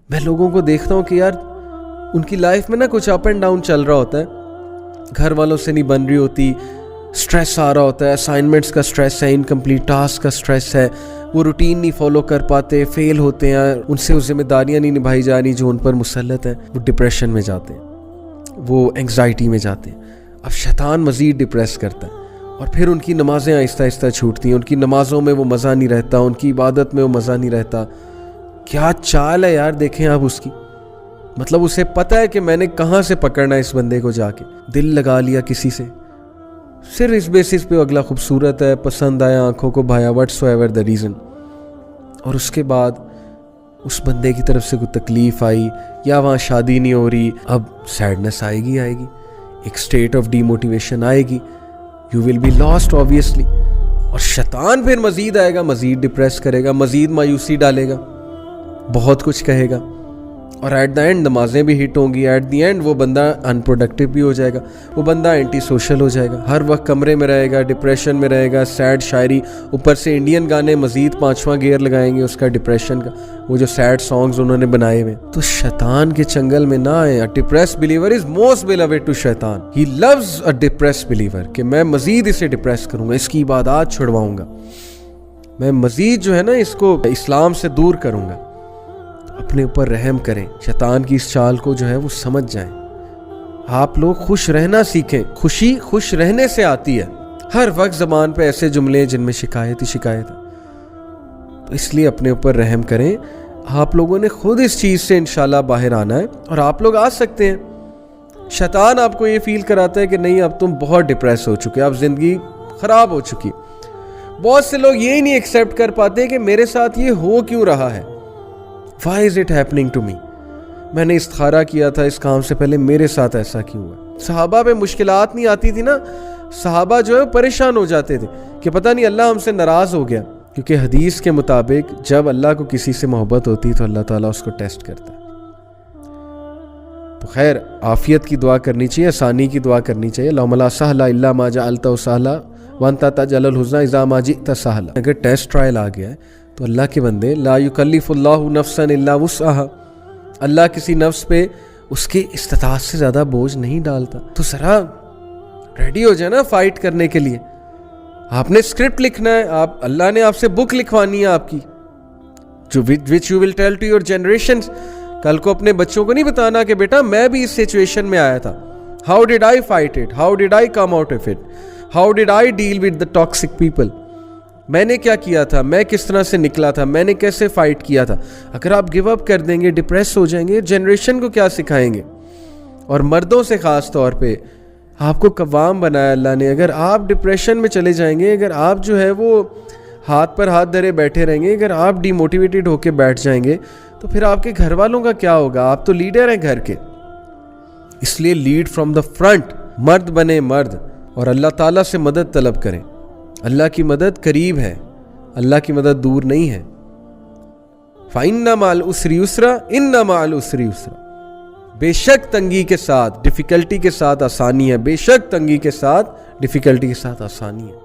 میں لوگوں کو دیکھتا ہوں کہ یار ان کی لائف میں نا کچھ اپ اینڈ ڈاؤن چل رہا ہوتا ہے, گھر والوں سے نہیں بن رہی ہوتی, سٹریس آ رہا ہوتا ہے, اسائنمنٹس کا سٹریس ہے, انکمپلیٹ ٹاسک کا سٹریس ہے, وہ روٹین نہیں فالو کر پاتے, فیل ہوتے ہیں, ان سے وہ ذمہ داریاں نہیں نبھائی جا رہی جو ان پر مسلط ہیں, وہ ڈپریشن میں جاتے ہیں, وہ انگزائٹی میں جاتے ہیں. اب شیطان مزید ڈپریس کرتا ہے اور پھر ان کی نمازیں آہستہ آہستہ چھوٹتی ہیں, ان کی نمازوں میں وہ مزہ نہیں رہتا, ان کی عبادت میں وہ مزہ نہیں رہتا. کیا چال ہے یار, دیکھیں آپ اس کی, مطلب اسے پتہ ہے کہ میں نے کہاں سے پکڑنا ہے اس بندے کو, جا کے دل لگا لیا کسی سے صرف اس بیسس پہ اگلا خوبصورت ہے, پسند آیا, آنکھوں کو Bhaya, what's ever the reason, اور اس کے بعد اس بندے کی طرف سے کوئی تکلیف آئی یا وہاں شادی نہیں ہو رہی, اب سیڈنس آئے گی, ایک سٹیٹ آف ڈی موٹیویشن آئے گی, you will be lost obviously. اور شیطان پھر مزید آئے گا, مزید ڈپریس کرے گا, مزید مایوسی ڈالے گا, بہت کچھ کہے گا, اور ایٹ دا اینڈ نمازیں بھی ہٹ ہوں گی, ایٹ دی اینڈ وہ بندہ ان پروڈکٹیو بھی ہو جائے گا, وہ بندہ اینٹی سوشل ہو جائے گا, ہر وقت کمرے میں رہے گا, ڈپریشن میں رہے گا, سیڈ شاعری, اوپر سے انڈین گانے مزید 5واں گیئر لگائیں گے اس کا ڈپریشن کا, وہ جو سیڈ سانگز انہوں نے بنائے ہوئے. تو شیطان کے چنگل میں نہ آئے. A depressed believer is most beloved to شیطان. He loves a depressed believer, کہ میں مزید اسے ڈپریس کروں گا, اس کی عبادات چھڑواؤں گا, میں مزید جو ہے نا اس کو اسلام سے دور کروں گا. اپنے اوپر رحم کریں, شیطان کی اس چال کو جو ہے وہ سمجھ جائیں. آپ لوگ خوش رہنا سیکھیں, خوشی خوش رہنے سے آتی ہے. ہر وقت زبان پہ ایسے جملے جن میں شکایت ہی شکایت ہے, تو اس لیے اپنے اوپر رحم کریں. آپ لوگوں نے خود اس چیز سے انشاءاللہ باہر آنا ہے, اور آپ لوگ آ سکتے ہیں. شیطان آپ کو یہ فیل کراتا ہے کہ نہیں اب تم بہت ڈپریس ہو چکے, اب زندگی خراب ہو چکی. بہت سے لوگ یہی نہیں ایکسیپٹ کر پاتے کہ میرے ساتھ یہ ہو کیوں رہا ہے. Why is it happening to me? میں نے استخارہ کیا تھا اس کام سے پہلے, میرے ساتھ ایسا کیوں ہوا. صحابہ پہ مشکلات نہیں آتی تھی نا, صحابہ جو ہے پریشان ہو جاتے تھے کہ پتہ نہیں اللہ ہم سے ناراض ہو گیا, کیونکہ حدیث کے مطابق جب اللہ کو کسی سے محبت ہوتی تو اللہ تعالیٰ اس کو ٹیسٹ کرتا ہے. تو خیر عافیت کی دعا کرنی چاہیے, آسانی کی دعا کرنی چاہیے. اللہم لا سہل الا ما جعلتہ سہلا وانت تجعل الحزن اذا ما جئت سہلا. اگر ٹیسٹ ٹرائل آ گیا ہے تو اللہ کے بندے, لا یکلف اللہ نفسا الا وسعها, اللہ کسی نفس پہ اس کی استطاعت سے زیادہ بوجھ نہیں ڈالتا. تو ذرا ریڈی ہو جائے نا فائٹ کرنے کے لیے. آپ نے اسکرپٹ لکھنا ہے, آپ اللہ نے آپ سے بک لکھوانی ہے آپ کی, جو which you will tell to your generations. کل کو اپنے بچوں کو نہیں بتانا کہ بیٹا میں بھی اس سچویشن میں آیا تھا, how did I fight it, how did I come out of it, how did I deal with the toxic people. میں نے کیا کیا تھا, میں کس طرح سے نکلا تھا, میں نے کیسے فائٹ کیا تھا. اگر آپ گیو اپ کر دیں گے, ڈپریس ہو جائیں گے, جنریشن کو کیا سکھائیں گے. اور مردوں سے خاص طور پہ آپ کو قوام بنایا اللہ نے. اگر آپ ڈپریشن میں چلے جائیں گے, اگر آپ جو ہے وہ ہاتھ پر ہاتھ دھرے بیٹھے رہیں گے, اگر آپ ڈی موٹیویٹڈ ہو کے بیٹھ جائیں گے, تو پھر آپ کے گھر والوں کا کیا ہوگا. آپ تو لیڈر ہیں گھر کے, اس لیے لیڈ فرام دا فرنٹ. مرد بنے مرد, اور اللہ تعالیٰ سے مدد طلب کریں. اللہ کی مدد قریب ہے, اللہ کی مدد دور نہیں ہے. فَإِنَّ مَعَ الْعُسْرِ يُسْرًا إِنَّ مَعَ الْعُسْرِ يُسْرًا. بے شک تنگی کے ساتھ ڈیفیکلٹی کے ساتھ آسانی ہے, بے شک تنگی کے ساتھ ڈیفیکلٹی کے ساتھ آسانی ہے.